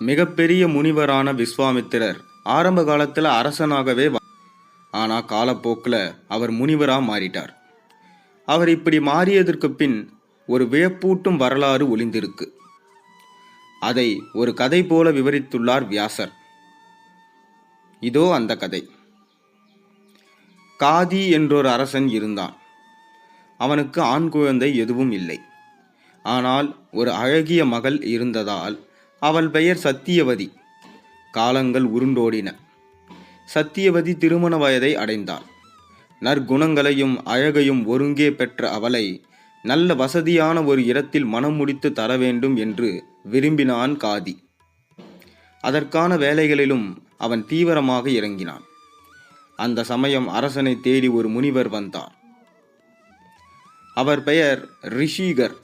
மிகப்பெரிய முனிவரான விஸ்வாமித்திரர் ஆரம்ப காலத்தில் அரசனாகவே ஆனா காலப்போக்கில் அவர் முனிவராக மாறிட்டார். அவர் இப்படி மாறியதற்கு பின் ஒரு வியப்பூட்டும் வரலாறு ஒளிந்திருக்கு. அதை ஒரு கதை போல விவரித்துள்ளார் வியாசர். இதோ அந்த கதை. காதி என்றொரு அரசன் இருந்தான். அவனுக்கு ஆண் குழந்தை எதுவும் இல்லை. ஆனால் ஒரு அழகிய மகள் இருந்ததால் அவள் பெயர் சத்தியவதி. காலங்கள் உருண்டோடின. சத்தியவதி திருமண வயதை அடைந்தாள். நற்குணங்களையும் அழகையும் ஒருங்கே பெற்ற அவளை நல்ல வசதியான ஒரு இடத்தில் மனம் முடித்து தர வேண்டும் என்று விரும்பினான் காதி. அதற்கான வேலைகளிலும் அவன் தீவிரமாக இறங்கினான். அந்த சமயம் அரசனை தேடி ஒரு முனிவர் வந்தார். அவர் பெயர் ரிஷிகர்.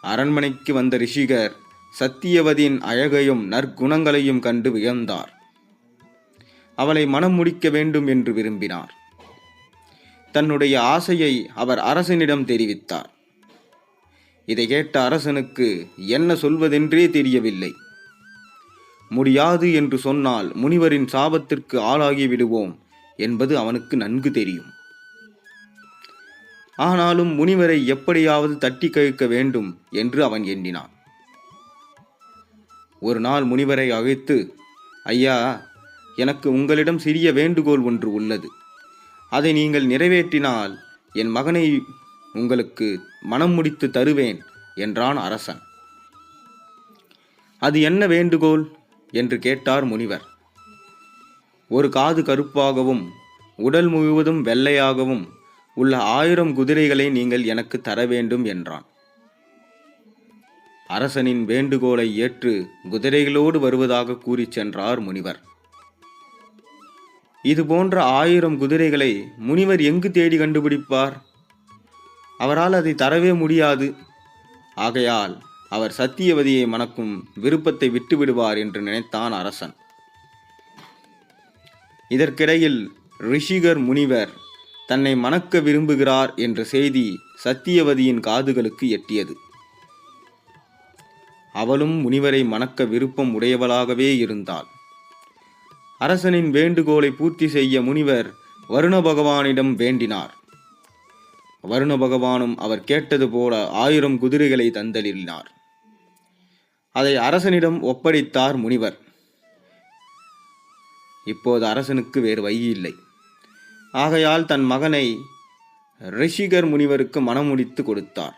அரண்மனைக்கு வந்த ரிஷிகர் சத்தியவதியின் அழகையும் நற்குணங்களையும் கண்டு வியந்தார். அவளை மனம் முடிக்க வேண்டும் என்று விரும்பினார். தன்னுடைய ஆசையை அவர் அரசனிடம் தெரிவித்தார். இதை கேட்ட அரசனுக்கு என்ன சொல்வதென்றே தெரியவில்லை. முடியாது என்று சொன்னால் முனிவரின் சாபத்திற்கு ஆளாகி விடுவோம் என்பது அவனுக்கு நன்கு தெரியும். ஆனாலும் முனிவரை எப்படியாவது தட்டி கழிக்க வேண்டும் என்று அவன் எண்ணினான். ஒரு நாள் முனிவரை அழைத்து, ஐயா, எனக்கு உங்களிடம் சிறிய வேண்டுகோள் ஒன்று உள்ளது. அதை நீங்கள் நிறைவேற்றினால் என் மகனை உங்களுக்கு மனம் முடித்து தருவேன் என்றான் அரசன். அது என்ன வேண்டுகோள் என்று கேட்டார் முனிவர். ஒரு காது கருப்பாகவும் உடல் முழுவதும் வெள்ளையாகவும் உள்ள 1000 குதிரைகளை நீங்கள் எனக்கு தர வேண்டும் என்றான். அரசனின் வேண்டுகோளை ஏற்று குதிரைகளோடு வருவதாக கூறி சென்றார் முனிவர். இது போன்ற 1000 குதிரைகளை முனிவர் எங்கு தேடி கண்டுபிடிப்பார்? அவரால் அதை தரவே முடியாது. ஆகையால் அவர் சத்தியவதியை மணக்கும் விருப்பத்தை விட்டுவிடுவார் என்று நினைத்தான் அரசன். இதற்கிடையில் ரிஷிகர் முனிவர் தன்னை மணக்க விரும்புகிறார் என்ற செய்தி சத்தியவதியின் காதுகளுக்கு எட்டியது. அவளும் முனிவரை மணக்க விருப்பம் உடையவளாகவே இருந்தாள். அரசனின் வேண்டுகோளை பூர்த்தி செய்ய முனிவர் வருண பகவானிடம் வேண்டினார். வருண பகவானும் அவர் கேட்டது போல 1000 குதிரைகளை தந்தளினார். அதை அரசனிடம் ஒப்படைத்தார் முனிவர். இப்போது அரசனுக்கு வேறு வழி இல்லை. ஆகையால் தன் மகனை ரிஷிகர் முனிவருக்கு மணமுடித்து கொடுத்தார்.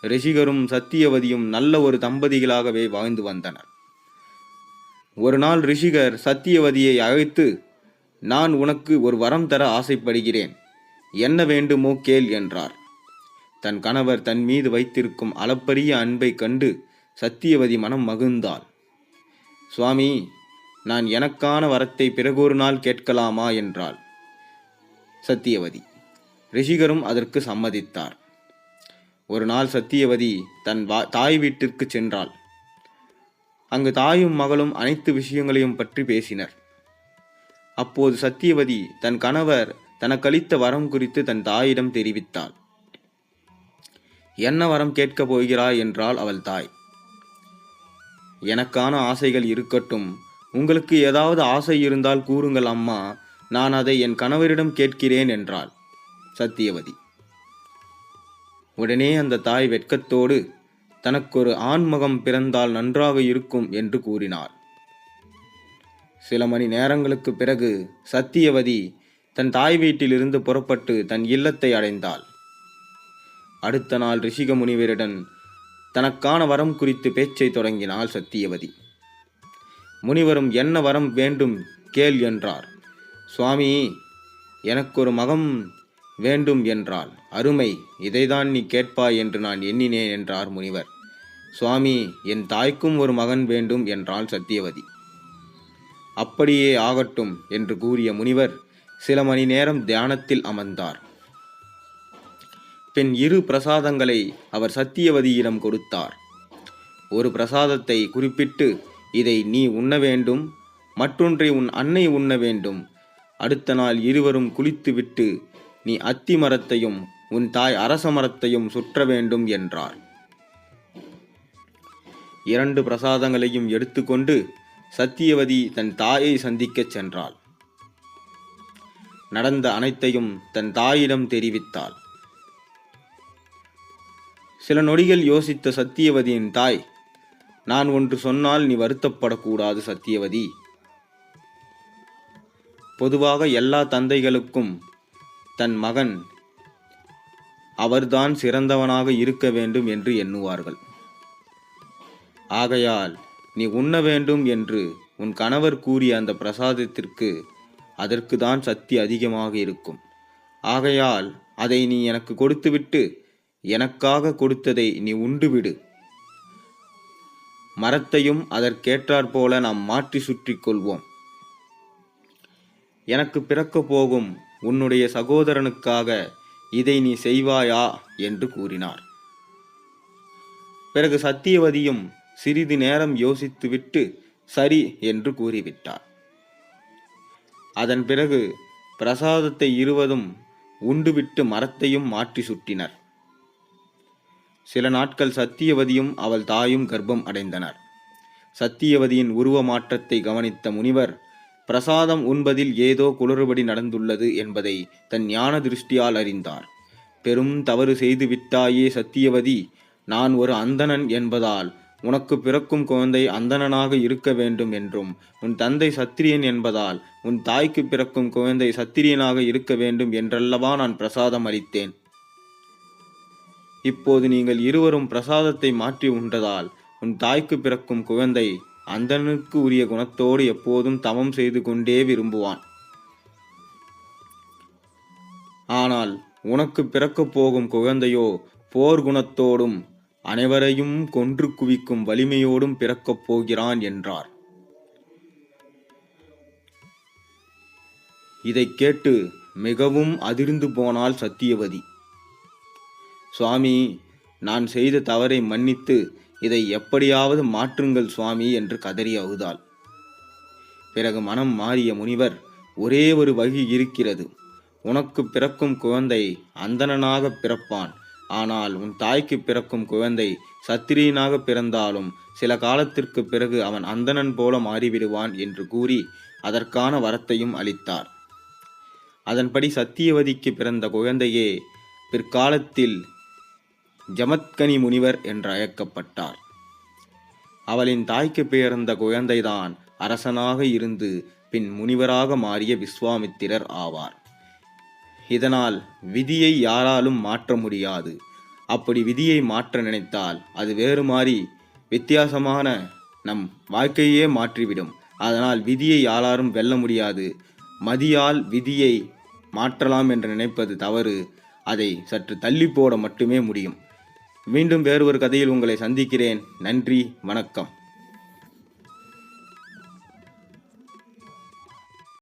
ரிஷிகரும் சத்தியவதியும் நல்ல ஒரு தம்பதிகளாகவே வாழ்ந்து வந்தனர். ஒரு நாள் ரிஷிகர் சத்தியவதியை அழைத்து, நான் உனக்கு ஒரு வரம் தர ஆசைப்படுகிறேன், என்ன வேண்டுமோ கேள் என்றார். தன் கணவர் தன் மீது வைத்திருக்கும் அளப்பரிய அன்பை கண்டு சத்தியவதி மனம் மகிழ்ந்தாள். சுவாமி, நான் எனக்கான வரத்தை பிறகொரு நாள் கேட்கலாமா என்றாள் சத்தியவதி. ரிஷிகரும் அதற்கு சம்மதித்தார். ஒரு நாள் சத்தியவதி தன் தாய் வீட்டிற்கு சென்றாள். அங்கு தாயும் மகளும் அனைத்து விஷயங்களையும் பற்றி பேசினர். அப்போது சத்தியவதி தன் கணவர் தனக்களித்த வரம் குறித்து தன் தாயிடம் தெரிவித்தாள். என்ன வரம் கேட்கப் போகிறாய் என்றாள் அவள் தாய். எனக்கான ஆசைகள் இருக்கட்டும், உங்களுக்கு ஏதாவது ஆசை இருந்தால் கூறுங்கள் அம்மா, நான் அதை என் கணவரிடம் கேட்கிறேன் என்றாள் சத்தியவதி. உடனே அந்த தாய் வெட்கத்தோடு தனக்கொரு ஆண்மகம் பிறந்தால் நன்றாக இருக்கும் என்று கூறினாள். சில மணி நேரங்களுக்கு பிறகு சத்தியவதி தன் தாய் வீட்டிலிருந்து புறப்பட்டு தன் இல்லத்தை அடைந்தாள். அடுத்த நாள் ரிஷிக முனிவரிடம் தனக்கான வரம் குறித்து பேச்சை தொடங்கினாள் சத்தியவதி. முனிவரும் என்ன வரம் வேண்டும் கேள் என்றார். சுவாமி, எனக்கொரு மகம் வேண்டும் என்றாள். அருமை, இதைதான் நீ கேட்பாய் என்று நான் எண்ணினேன் என்றார் முனிவர். சுவாமி, என் தாய்க்கும் ஒரு மகன் வேண்டும் என்றாள் சத்தியவதி. அப்படியே ஆகட்டும் என்று கூறிய முனிவர் சில மணி நேரம் தியானத்தில் அமர்ந்தார். பின் 2 பிரசாதங்களை அவர் சத்தியவதியிடம் கொடுத்தார். ஒரு பிரசாதத்தை குறிப்பிட்டு, இதை நீ உண்ண வேண்டும், மற்றொன்றை உன் அன்னை உண்ண வேண்டும். அடுத்த நாள் இருவரும் குளித்துவிட்டு நீ அத்தி மரத்தையும் உன் தாய் அரச மரத்தையும் சுற்ற வேண்டும் என்றார். 2 பிரசாதங்களையும் எடுத்துக்கொண்டு சத்தியவதி தன் தாயை சந்திக்கச் சென்றாள். நடந்த அனைத்தையும் தன் தாயிடம் தெரிவித்தாள். சில நொடிகள் யோசித்த சத்தியவதியின் தாய், நான் ஒன்று சொன்னால் நீ வருத்தப்படக்கூடாது சத்தியவதி. பொதுவாக எல்லா தந்தைகளுக்கும் தன் மகன் அவர்தான் சிறந்தவனாக இருக்க வேண்டும் என்று எண்ணுவார்கள். ஆகையால் நீ உண்ண வேண்டும் என்று உன் கணவர் கூறிய அந்த பிரசாதத்திற்கு அதற்கு தான் சக்தி அதிகமாக இருக்கும். ஆகையால் அதை நீ எனக்கு கொடுத்துவிட்டு எனக்காக கொடுத்ததை நீ உண்டுவிடு. மரத்தையும் அதற்கேற்றாற்போல நாம் மாற்றி சுற்றி கொள்வோம். எனக்கு பிறக்கப் போகும் உன்னுடைய சகோதரனுக்காக இதை நீ செய்வாயா என்று கூறினார். பிறகு சத்தியவதியும் சிறிது நேரம் யோசித்துவிட்டு சரி என்று கூறிவிட்டார். அதன் பிறகு பிரசாதத்தை இருவரும் உண்டுவிட்டு மரத்தையும் மாற்றி சுற்றினர். சில நாட்கள் சத்தியவதியும் அவள் தாயும் கர்ப்பம் அடைந்தனர். சத்தியவதியின் உருவ மாற்றத்தை கவனித்த முனிவர், பிரசாதம் உண்பதில் ஏதோ குளறுபடி நடந்துள்ளது என்பதை தன் ஞான திருஷ்டியால் அறிந்தார். பெரும் தவறு செய்து விட்டாயே சத்தியவதி, நான் ஒரு அந்தணன் என்பதால் உனக்கு பிறக்கும் குழந்தை அந்தணனாக இருக்க வேண்டும் என்றும், உன் தந்தை சத்திரியன் என்பதால் உன் தாய்க்கு பிறக்கும் குழந்தை சத்திரியனாக இருக்க வேண்டும் என்றல்லவா நான் பிரசாதம் அளித்தேன். இப்போது நீங்கள் இருவரும் பிரசாதத்தை மாற்றி உண்டதால் உன் தாய்க்கு பிறக்கும் குழந்தை அந்தணனுக்கு உரிய குணத்தோடு எப்போதும் தவம் செய்து கொண்டே விரும்புவான். ஆனால் உனக்கு பிறக்கப் போகும் குழந்தையோ போர் குணத்தோடும் அனைவரையும் கொன்று குவிக்கும் வலிமையோடும் பிறக்கப் போகிறான் என்றார். இதை கேட்டு மிகவும் அதிர்ந்து போனாள் சத்தியவதி. சுவாமி, நான் செய்த தவறை மன்னித்து இதை எப்படியாவது மாற்றுங்கள் சுவாமி என்று கதறி அழுதாள். பிறகு மனம் மாறிய முனிவர், ஒரே ஒரு வழி இருக்கிறது. உனக்கு பிறக்கும் குழந்தை அந்தணனாக பிறப்பான். ஆனால் உன் தாய்க்கு பிறக்கும் குழந்தை சத்திரியனாக பிறந்தாலும் சில காலத்திற்கு பிறகு அவன் அந்தணன் போல மாறிவிடுவான் என்று கூறி அதற்கான வரத்தையும் அளித்தார். அதன்படி சத்தியவதிக்கு பிறந்த குழந்தையே பிற்காலத்தில் ஜமத்கனி முனிவர் என்று அழைக்கப்பட்டார். அவளின் தாய்க்கு பிறந்த குழந்தைதான் அரசனாக இருந்து பின் முனிவராக மாறிய விஸ்வாமித்திரர் ஆவார். இதனால் விதியை யாராலும் மாற்ற முடியாது. அப்படி விதியை மாற்ற நினைத்தால் அது வேறு மாறி வித்தியாசமான நம் வாழ்க்கையே மாற்றிவிடும். அதனால் விதியை யாராலும் வெல்ல முடியாது. மதியால் விதியை மாற்றலாம் என்று நினைப்பது தவறு. அதை சற்று தள்ளி போட மட்டுமே முடியும். மீண்டும் வேறு ஒரு கதையில் உங்களை சந்திக்கிறேன். நன்றி, வணக்கம்.